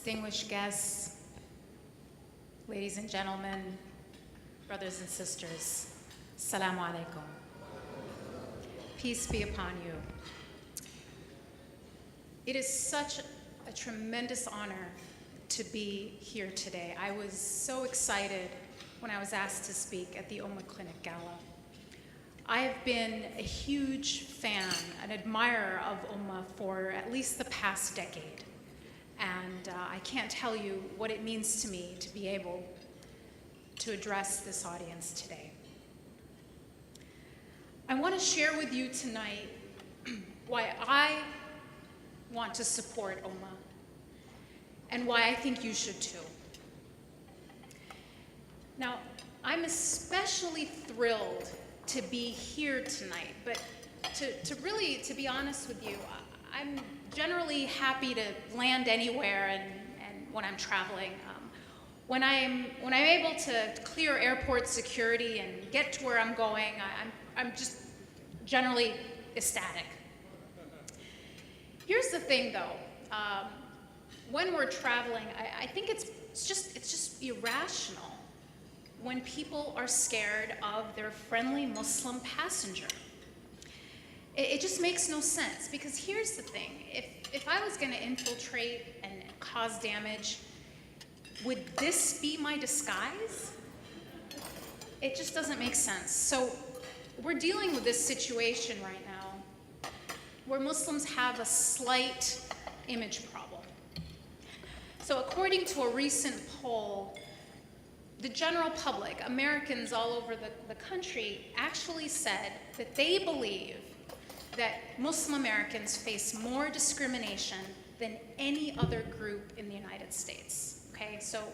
distinguished guests, ladies and gentlemen, brothers and sisters, Assalamu alaikum. Peace be upon you. It is such a tremendous honor to be here today. I was so excited when I was asked to speak at the UMMA Clinic Gala. I have been a huge fan, an admirer of UMMA for at least the past decade. And I can't tell you what it means to me to be able to address this audience today. I want to share with you tonight why I want to support UMMA and why I think you should too. Now, I'm especially thrilled to be here tonight, but to be honest with you, I'm generally happy to land anywhere and when I'm traveling. When I'm able to clear airport security and get to where I'm going, I'm just generally ecstatic. Here's the thing, though. When we're traveling, I think it's just irrational when people are scared of their friendly Muslim passenger. It just makes no sense, because here's the thing. If I was going to infiltrate and cause damage, would this be my disguise? It just doesn't make sense. So we're dealing with this situation right now where Muslims have a slight image problem. So according to a recent poll, the general public, Americans all over the country, actually said that they believe that Muslim Americans face more discrimination than any other group in the United States. Okay, so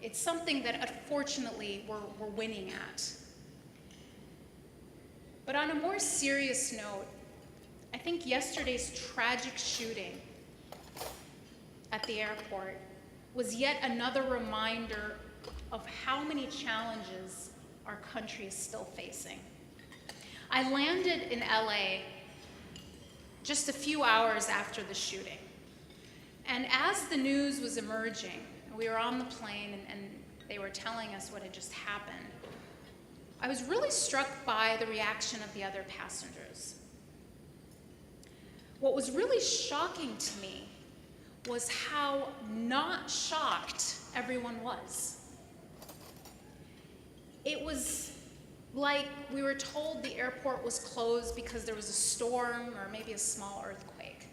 it's something that unfortunately we're winning at. But on a more serious note, I think yesterday's tragic shooting at the airport was yet another reminder of how many challenges our country is still facing. I landed in LA just a few hours after the shooting. And as the news was emerging, we were on the plane and they were telling us what had just happened, I was really struck by the reaction of the other passengers. What was really shocking to me was how not shocked everyone was. It was like we were told the airport was closed because there was a storm or maybe a small earthquake.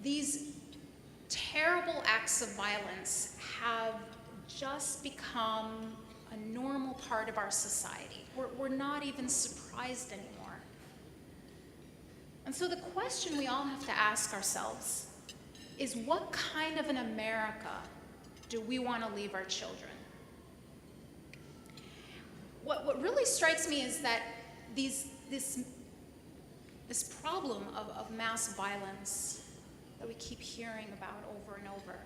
These terrible acts of violence have just become a normal part of our society. We're not even surprised anymore. And so the question we all have to ask ourselves is, what kind of an America do we want to leave our children? What really strikes me is that this problem of mass violence that we keep hearing about over and over,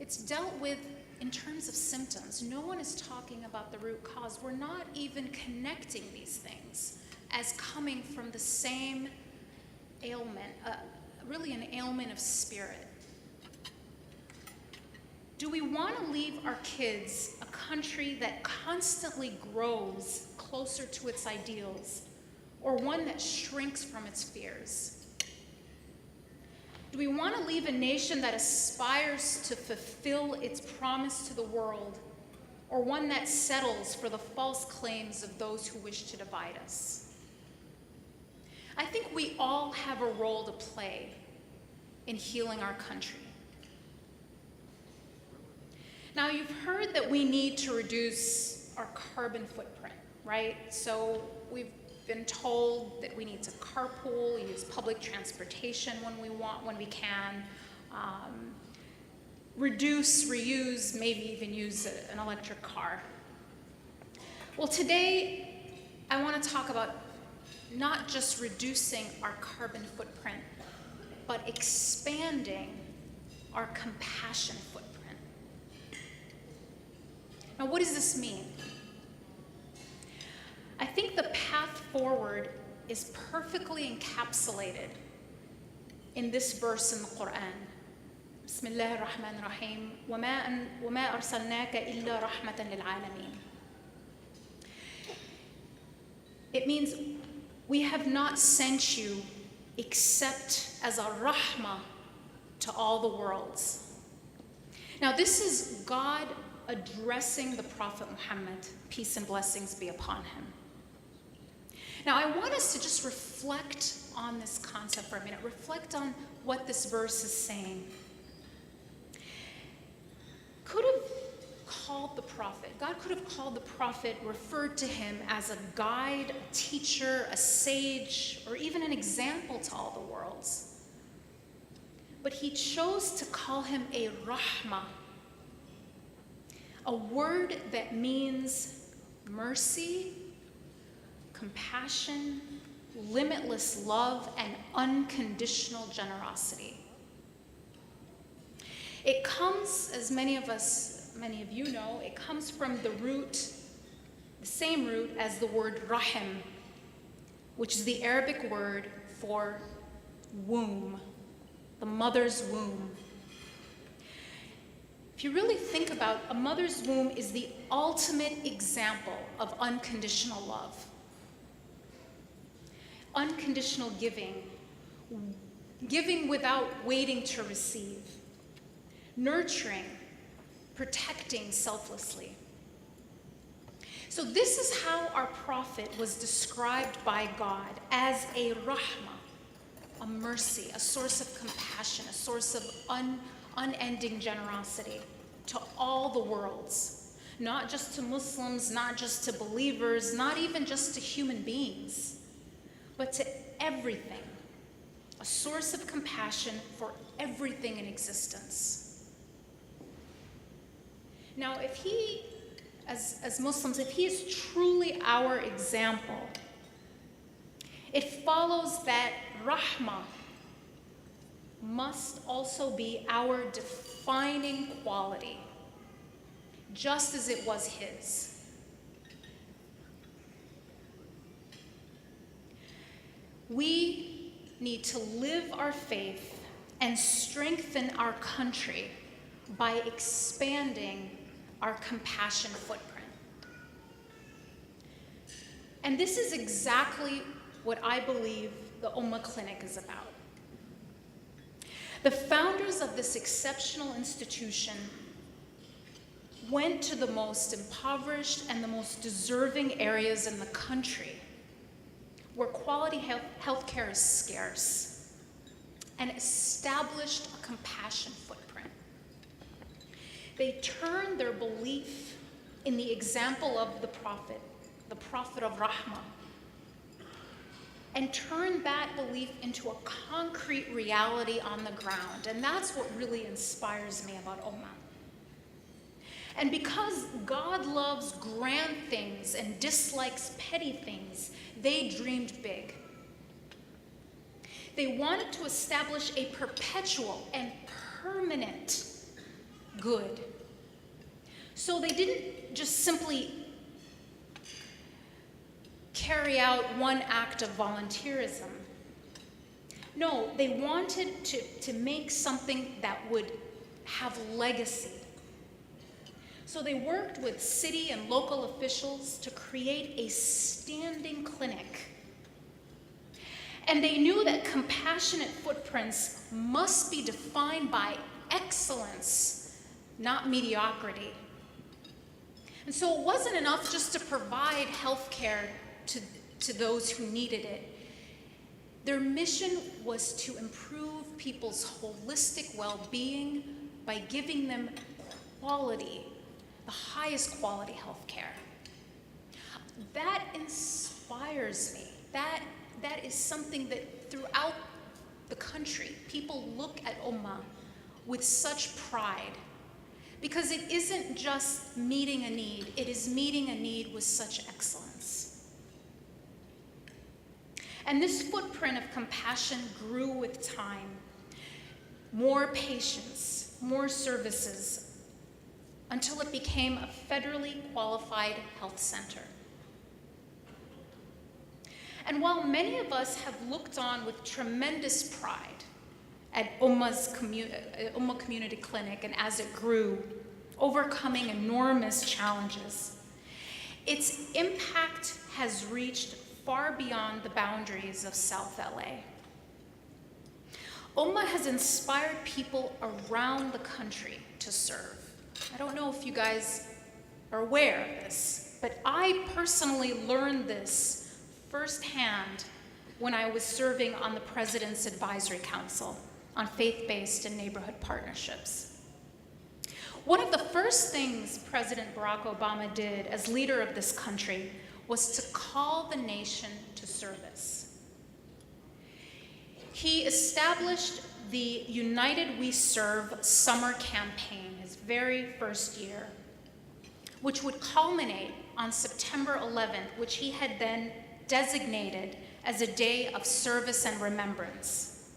it's dealt with in terms of symptoms. No one is talking about the root cause. We're not even connecting these things as coming from the same ailment, really an ailment of spirit. Do we want to leave our kids a country that constantly grows closer to its ideals, or one that shrinks from its fears? Do we want to leave a nation that aspires to fulfill its promise to the world, or one that settles for the false claims of those who wish to divide us? I think we all have a role to play in healing our country. Now, you've heard that we need to reduce our carbon footprint, right? So we've been told that we need to carpool, use public transportation when we can, reduce, reuse, maybe even use an electric car. Well, today I want to talk about not just reducing our carbon footprint, but expanding our compassion footprint. Now, what does this mean? I think the path forward is perfectly encapsulated in this verse in the Quran. بسم الله الرحمن الرحيم وما أرسلناك إلا رحمة للعالمين. It means we have not sent you except as a rahmah to all the worlds. Now this is God addressing the Prophet Muhammad, peace and blessings be upon him. Now I want us to just reflect on this concept for a minute, reflect on what this verse is saying. God could have called the prophet, referred to him as a guide, a teacher, a sage, or even an example to all the worlds. But he chose to call him a rahmah, a word that means mercy, compassion, limitless love, and unconditional generosity. It comes, as many of you know, it comes from the same root as the word rahim, which is the Arabic word for womb, the mother's womb. If you really think about it, a mother's womb is the ultimate example of unconditional love. Unconditional giving without waiting to receive, nurturing, protecting selflessly. So this is how our prophet was described by God, as a rahmah, a mercy, a source of compassion, a source of unending generosity to all the worlds, not just to Muslims, not just to believers, not even just to human beings, but to everything, a source of compassion for everything in existence. Now, if he, as Muslims, if he is truly our example, it follows that rahmah must also be our defining quality, just as it was his. We need to live our faith and strengthen our country by expanding our compassion footprint. And this is exactly what I believe the UMMA Clinic is about. The founders of this exceptional institution went to the most impoverished and the most deserving areas in the country where quality health care is scarce, and established a compassion footprint. They turned their belief in the example of the prophet of Rahmah, and turned that belief into a concrete reality on the ground. And that's what really inspires me about UMMA. And because God loves grand things and dislikes petty things, they dreamed big. They wanted to establish a perpetual and permanent good. So they didn't just simply carry out one act of volunteerism. No, they wanted to make something that would have legacy. So they worked with city and local officials to create a standing clinic. And they knew that compassionate footprints must be defined by excellence, not mediocrity. And so it wasn't enough just to provide health care to those who needed it. Their mission was to improve people's holistic well-being by giving them quality, the highest quality health care. That inspires me. That is something that throughout the country, people look at UMMA with such pride, because it isn't just meeting a need, it is meeting a need with such excellence. And this footprint of compassion grew with time. More patients, more services, until it became a federally qualified health center. And while many of us have looked on with tremendous pride at UMMA Community Clinic and as it grew, overcoming enormous challenges. Its impact has reached far beyond the boundaries of South LA. UMMA has inspired people around the country to serve. I don't know if you guys are aware of this, but I personally learned this firsthand when I was serving on the President's Advisory Council on faith-based and neighborhood partnerships. One of the first things President Barack Obama did as leader of this country was to call the nation to service. He established the United We Serve summer campaign, his very first year, which would culminate on September 11th, which he had then designated as a day of service and remembrance.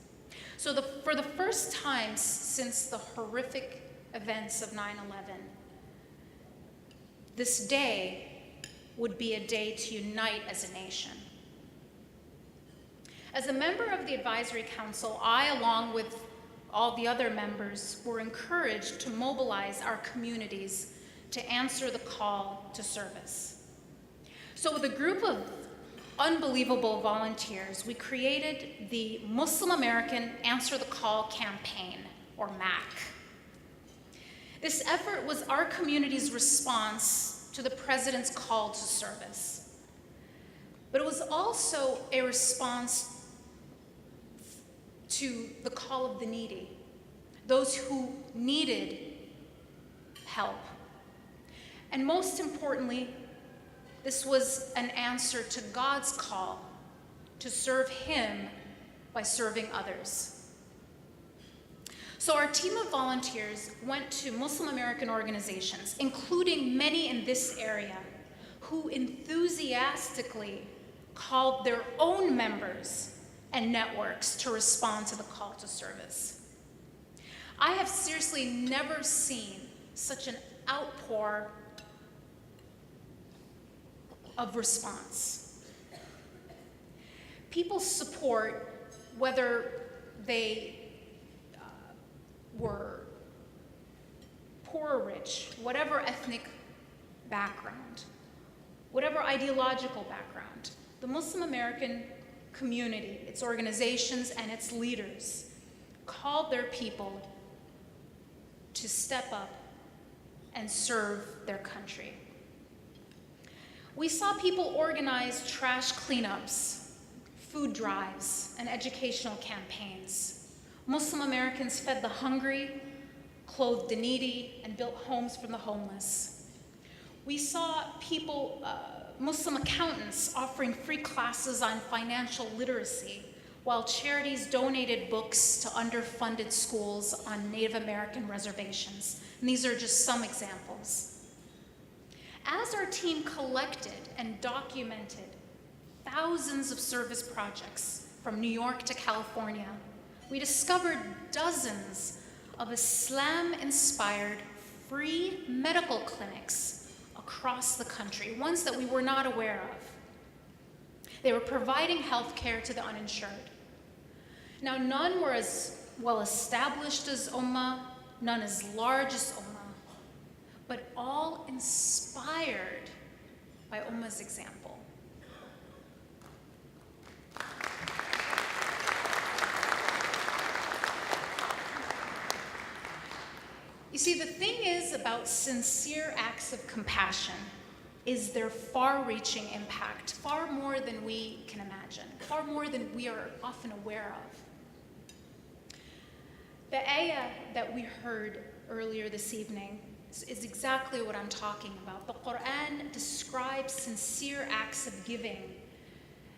So for the first time since the horrific events of 9/11, this day would be a day to unite as a nation. As a member of the Advisory Council, I, along with all the other members, were encouraged to mobilize our communities to answer the call to service. So with a group of unbelievable volunteers, we created the Muslim American Answer the Call campaign, or MAC. This effort was our community's response to the President's call to service. But it was also a response to the call of the needy, those who needed help. And most importantly, this was an answer to God's call to serve Him by serving others. So our team of volunteers went to Muslim American organizations, including many in this area, who enthusiastically called their own members and networks to respond to the call to service. I have seriously never seen such an outpour of response. People's support, whether they were poor or rich, whatever ethnic background, whatever ideological background, the Muslim American community, its organizations, and its leaders called their people to step up and serve their country. We saw people organize trash cleanups, food drives, and educational campaigns. Muslim Americans fed the hungry, clothed the needy, and built homes for the homeless. We saw people, Muslim accountants, offering free classes on financial literacy, while charities donated books to underfunded schools on Native American reservations. And these are just some examples. As our team collected and documented thousands of service projects from New York to California, we discovered dozens of Islam-inspired free medical clinics across the country, ones that we were not aware of. They were providing health care to the uninsured. Now, none were as well established as UMMA, none as large as UMMA, but all inspired by UMMA's example. You see, the thing is about sincere acts of compassion is their far-reaching impact, far more than we can imagine, far more than we are often aware of. The ayah that we heard earlier this evening is exactly what I'm talking about. The Quran describes sincere acts of giving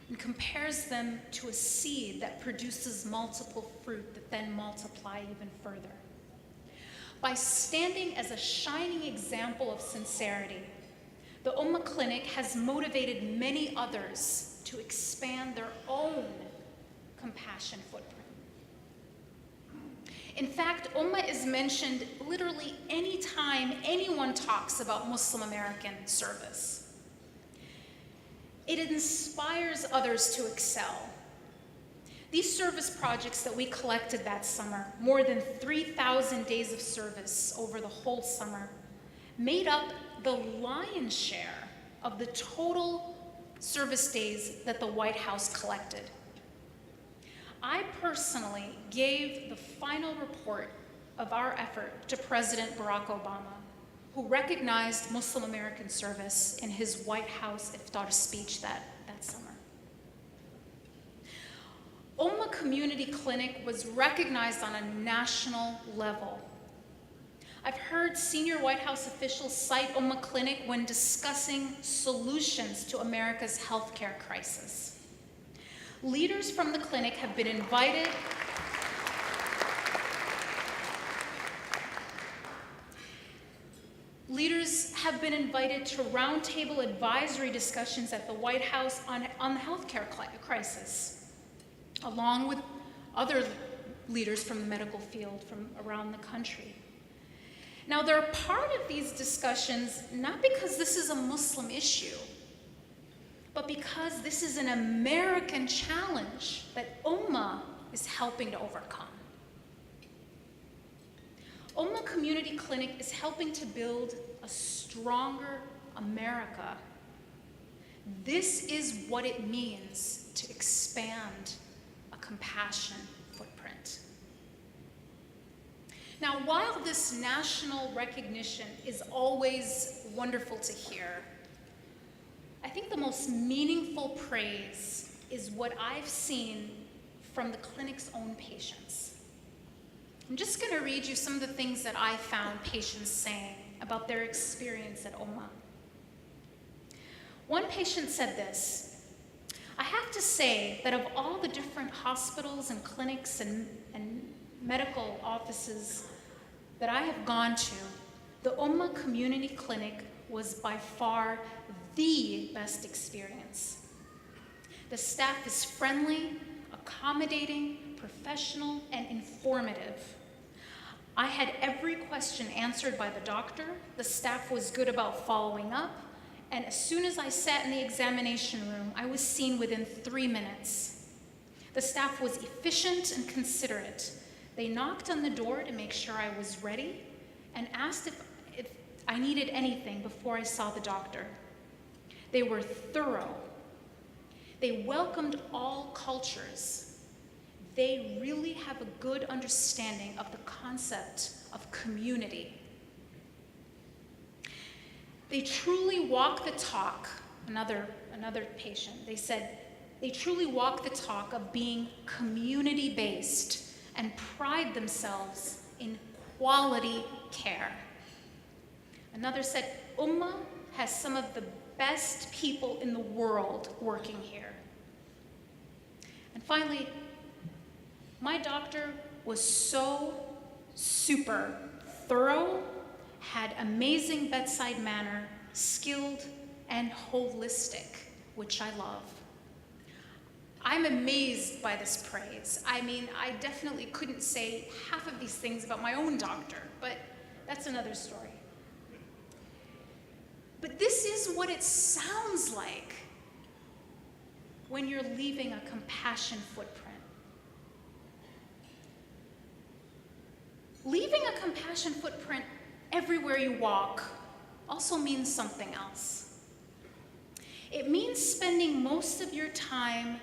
and compares them to a seed that produces multiple fruit that then multiply even further. By standing as a shining example of sincerity, the UMMA Clinic has motivated many others to expand their own compassion footprint. In fact, UMMA is mentioned literally any time anyone talks about Muslim American service. It inspires others to excel. These service projects that we collected that summer, more than 3,000 days of service over the whole summer, made up the lion's share of the total service days that the White House collected. I personally gave the final report of our effort to President Barack Obama, who recognized Muslim American service in his White House iftar speech that summer. UMMA Community Clinic was recognized on a national level. I've heard senior White House officials cite UMMA Clinic when discussing solutions to America's healthcare crisis. Leaders from the clinic have been invited to roundtable advisory discussions at the White House on the healthcare crisis, along with other leaders from the medical field from around the country. Now, they're part of these discussions not because this is a Muslim issue, but because this is an American challenge that UMMA is helping to overcome. UMMA Community Clinic is helping to build a stronger America. This is what it means to expand a compassion footprint. Now, while this national recognition is always wonderful to hear, I think the most meaningful praise is what I've seen from the clinic's own patients. I'm just going to read you some of the things that I found patients saying about their experience at UMMA. One patient said this: I have to say that of all the different hospitals and clinics and medical offices that I have gone to, the UMMA Community Clinic was by far the best experience. The staff is friendly, accommodating, professional, and informative. I had every question answered by the doctor. The staff was good about following up, and as soon as I sat in the examination room, I was seen within 3 minutes. The staff was efficient and considerate. They knocked on the door to make sure I was ready and asked if I needed anything before I saw the doctor. They were thorough. They welcomed all cultures. They really have a good understanding of the concept of community. They truly walk the talk. Another patient, they said, they truly walk the talk of being community-based and pride themselves in quality care. Another said, UMMA has some of the best people in the world working here. And finally, my doctor was so super thorough, had amazing bedside manner, skilled and holistic, which I love. I'm amazed by this praise. I mean, I definitely couldn't say half of these things about my own doctor, but that's another story. But this is what it sounds like when you're leaving a compassion footprint. Leaving a compassion footprint everywhere you walk also means something else. It means spending most of your time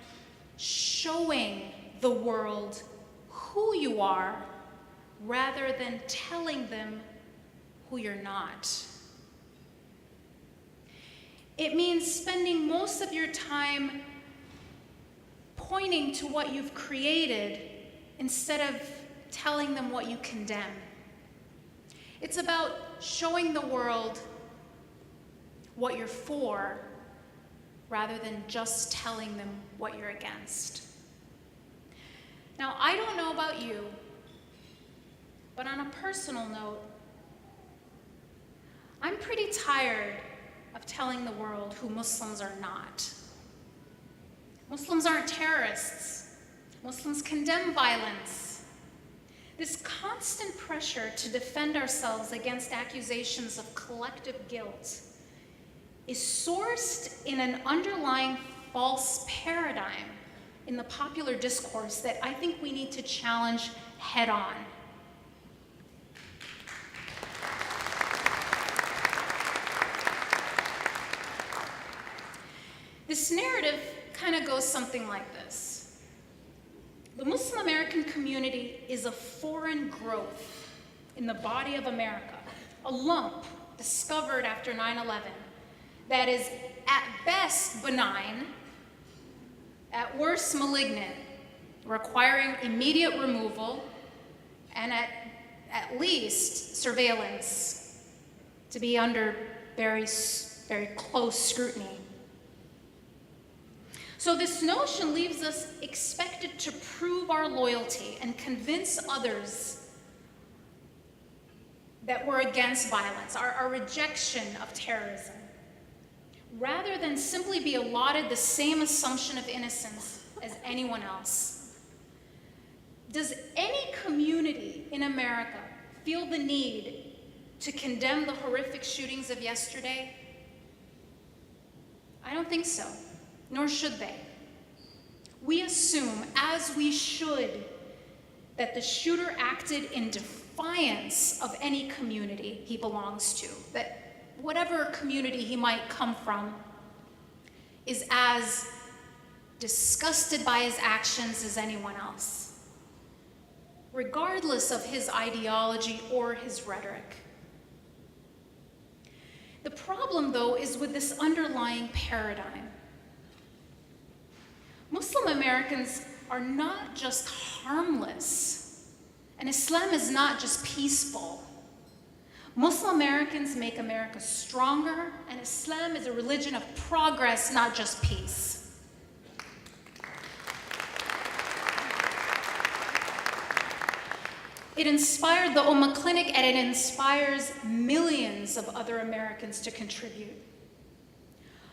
showing the world who you are rather than telling them who you're not. It means spending most of your time pointing to what you've created instead of telling them what you condemn. It's about showing the world what you're for rather than just telling them what you're against. Now, I don't know about you, but on a personal note, I'm pretty tired of telling the world who Muslims are not. Muslims aren't terrorists. Muslims condemn violence. This constant pressure to defend ourselves against accusations of collective guilt is sourced in an underlying false paradigm in the popular discourse that I think we need to challenge head on. This narrative kind of goes something like this. The Muslim American community is a foreign growth in the body of America, a lump discovered after 9/11 that is at best benign, at worst malignant, requiring immediate removal, and at least surveillance to be under very close scrutiny. So this notion leaves us expected to prove our loyalty and convince others that we're against violence, our rejection of terrorism, rather than simply be allotted the same assumption of innocence as anyone else. Does any community in America feel the need to condemn the horrific shootings of yesterday? I don't think so, nor should they. We assume, as we should, that the shooter acted in defiance of any community he belongs to, that whatever community he might come from is as disgusted by his actions as anyone else, regardless of his ideology or his rhetoric. The problem, though, is with this underlying paradigm. Muslim Americans are not just harmless, and Islam is not just peaceful. Muslim Americans make America stronger, and Islam is a religion of progress, not just peace. It inspired the UMMA Clinic, and it inspires millions of other Americans to contribute.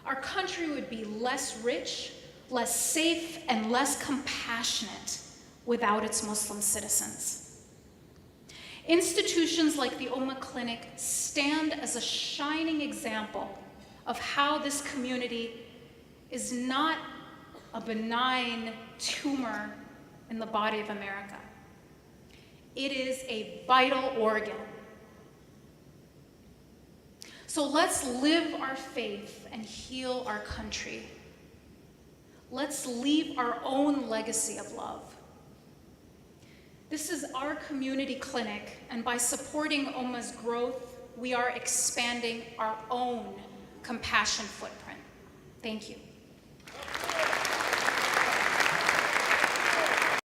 Our country would be less rich, less safe, and less compassionate without its Muslim citizens. Institutions like the UMMA Clinic stand as a shining example of how this community is not a benign tumor in the body of America. It is a vital organ. So let's live our faith and heal our country. Let's leave our own legacy of love. This is our community clinic, and by supporting UMMA's growth, we are expanding our own compassion footprint. Thank you.